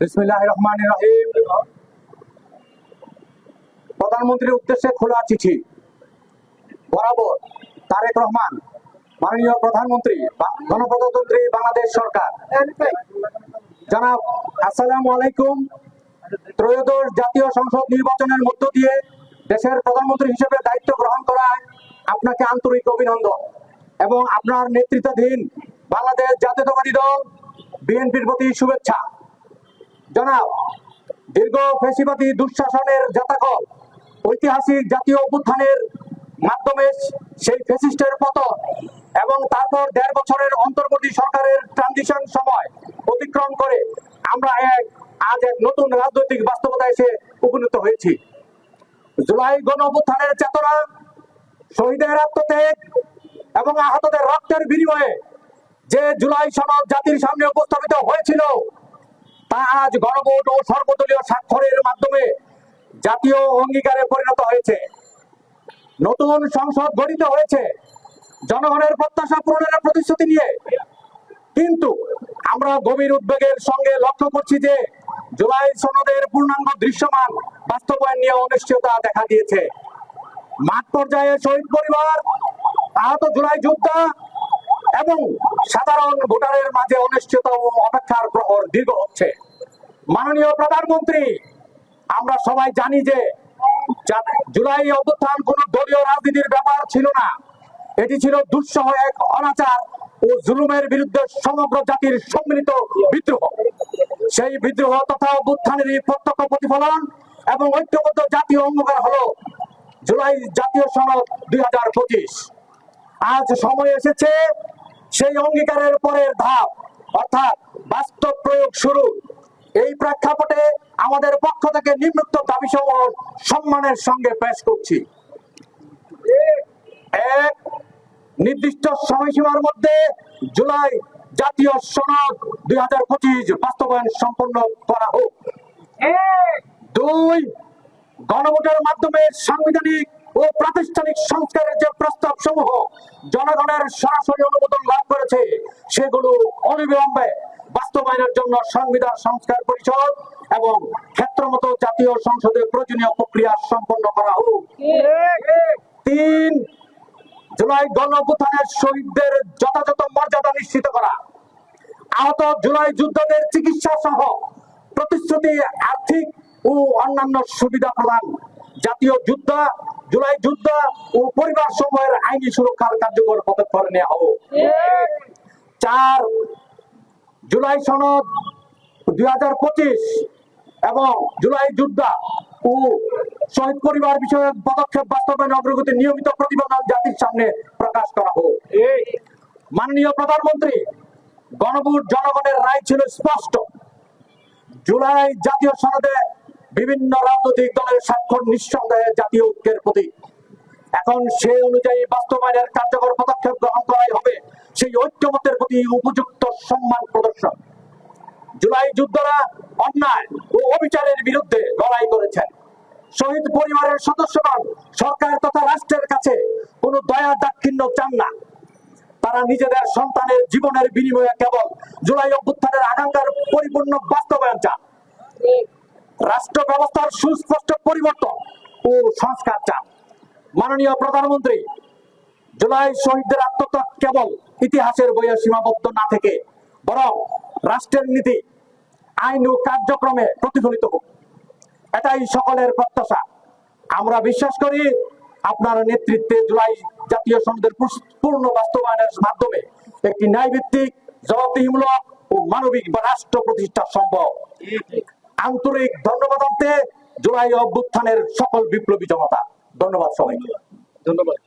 বিসমিল্লাহির রহমানির রহিম। প্রধানমন্ত্রীর উদ্দেশ্যে খোলা চিঠি। বরাবর তারেক রহমান, মাননীয় প্রধানমন্ত্রী, গণপ্রজাতন্ত্রী বাংলাদেশ সরকার। জনাব, আসসালামু আলাইকুম। ত্রয়োদশ জাতীয় সংসদ নির্বাচনের মধ্য দিয়ে দেশের প্রধানমন্ত্রী হিসেবে দায়িত্ব গ্রহণ করায় আপনাকে আন্তরিক অভিনন্দন এবং আপনার নেতৃত্বাধীন বাংলাদেশ জাতীয়তাবাদী দল বিএনপির প্রতি শুভেচ্ছা। জনাব, দীর্ঘ ফ্যাসিবাদী দুঃশাসনের জাতাকল ঐতিহাসিক জাতীয় অভ্যুত্থানের মাধ্যমে সেই ফ্যাসিস্টের পতন এবং তারপর 1.5 বছরের অন্তর্বর্তী সরকারের ট্রানজিশন সময় অতিক্রম করে আমরা আজ এক নতুন রাজনৈতিক বাস্তবতায় এসে উপনীত হয়েছি। জুলাই গণ অভ্যুত্থানের চেতনা, শহীদের আত্মত্যাগ এবং আহতদের রক্তের বিনিময়ে যে জুলাই সনদ জাতির সামনে উপস্থাপিত হয়েছিল তা আজ গণভোট ও সর্বদলীয় স্বাক্ষরের মাধ্যমে জাতীয় অঙ্গীকারে পরিণত হয়েছে। নতুন সংসদ গঠিত হয়েছে জনগণের প্রত্যাশা পূরণের প্রতিশ্রুতি নিয়ে। কিন্তু আমরা গভীর উদ্বেগের সঙ্গে লক্ষ্য করছি যে জুলাই সনদের পূর্ণাঙ্গ দৃশ্যমান বাস্তবায়ন নিয়ে অনিশ্চয়তা দেখা দিয়েছে। মাঠ পর্যায়ে শহীদ পরিবার, আহত জুলাই যোদ্ধা এবং সাধারণ ভোটারের মাঝে অনিশ্চয়তা ও অপেক্ষার প্রহর দীর্ঘ হচ্ছে। মাননীয় প্রধানমন্ত্রী, আমরা সবাই জানি যে জুলাই অভ্যুত্থান কোন দলীয় রাজনীতির ব্যাপার ছিল না। এটি ছিল দুঃসহ এক অনাচার ও জুলুমের বিরুদ্ধে সমগ্র জাতির সম্মিলিত বিদ্রোহ। সেই বিদ্রোহ তথা অভ্যুত্থানের প্রত্যক্ষ প্রতিফলন এবং ঐক্যবদ্ধ জাতীয় অঙ্গীকার হলো জুলাই জাতীয় সনদ 2025। আজ সময় এসেছে সেই অঙ্গীকারের পরের ধাপ অর্থাৎ বাস্তব প্রয়োগ শুরু। এই প্রেক্ষাপটে আমাদের পক্ষ থেকে নিম্নোক্ত দাবিসমূহ সম্মানের সঙ্গে পেশ করছি। এক, নির্দিষ্ট সময়সীমার মধ্যে জুলাই জাতীয় সনদ 2025 বাস্তবায়ন সম্পন্ন করা হোক। 2, গণভোটের মাধ্যমে সাংবিধানিক ও প্রাতিষ্ঠানিক সংস্কারের যে প্রস্তাব সমূহ জনগণের সরাসরি অনুমোদন লাভ করেছে সেগুলো অবিলম্বে বাস্তবায়নের জন্য সংবিধান সংস্কার পরিষদ এবং ক্ষেত্রমতো জাতীয় সংসদে প্রয়োজনীয় প্রক্রিয়া সম্পন্ন করা হোক। 3, জুলাই গণ অভ্যুত্থানের শহীদদের যথাযথ মর্যাদা নিশ্চিত করা, আহত জুলাই যোদ্ধাদের চিকিৎসা সহ প্রতিশ্রুতি আর্থিক ও অন্যান্য সুবিধা প্রদান, জাতীয় জুলাই যুদ্ধ ও পরিবার সমূহের আইনি সুরক্ষার কার্যকর পদক্ষেপ নেওয়া হবে। 4, জুলাই সনদ 2025 এবং জুলাই যোদ্ধা ও শহীদ পরিবার বিষয়ক পদক্ষেপ বাস্তবায়নের অগ্রগতি নিয়মিত প্রতিবেদন জাতির সামনে প্রকাশ করা হোক। মাননীয় প্রধানমন্ত্রী, গণভোট জনগণের রায় ছিল স্পষ্ট। জুলাই জাতীয় সনদে বিভিন্ন রাজনৈতিক দলের স্বাক্ষর নিঃসন্দেহে জাতীয় ঐক্যের প্রতীক। এখন সেই অনুযায়ী বাস্তবায়নের কার্যকর পদক্ষেপ গ্রহণ করাই হবে সেই ঐক্যমতের প্রতি উপযুক্ত সম্মান প্রদর্শন। জুলাই যোদ্ধারা অন্যায় ও অবিচারের বিরুদ্ধে লড়াই করেছেন। শহীদ পরিবারের সদস্যগণ সরকার তথা রাষ্ট্রের কাছে কোনো দয়া দাক্ষিণ্য চান না। তারা নিজেদের সন্তানের জীবনের বিনিময়ে কেবল জুলাই অভ্যুত্থানের আকাঙ্ক্ষার পরিপূর্ণ বাস্তবায়ন চান। রাষ্ট্র ব্যবস্থার সুস্পষ্ট পরিবর্তন ও সংস্কার চান। মাননীয় প্রধানমন্ত্রী, জুলাই শহীদদের আত্মত্যাগ কেবল ইতিহাসের বইয়ে সীমাবদ্ধ না থেকে বরং রাষ্ট্রের নীতি, আইন ও কার্যক্রমে প্রতিফলিত হোক, এটাই সকলের প্রত্যাশা। আমরা বিশ্বাস করি আপনার নেতৃত্বে জুলাই জাতীয় সনদের পূর্ণ বাস্তবায়নের মাধ্যমে একটি ন্যায়ভিত্তিক, জবাবদিহিমূলক ও মানবিক রাষ্ট্র প্রতিষ্ঠা সম্ভব। আন্তরিক ধন্যবাদ জুলাই অভ্যুত্থানের সকল বিপ্লবী জনতা। ধন্যবাদ সবাইকে। ধন্যবাদ।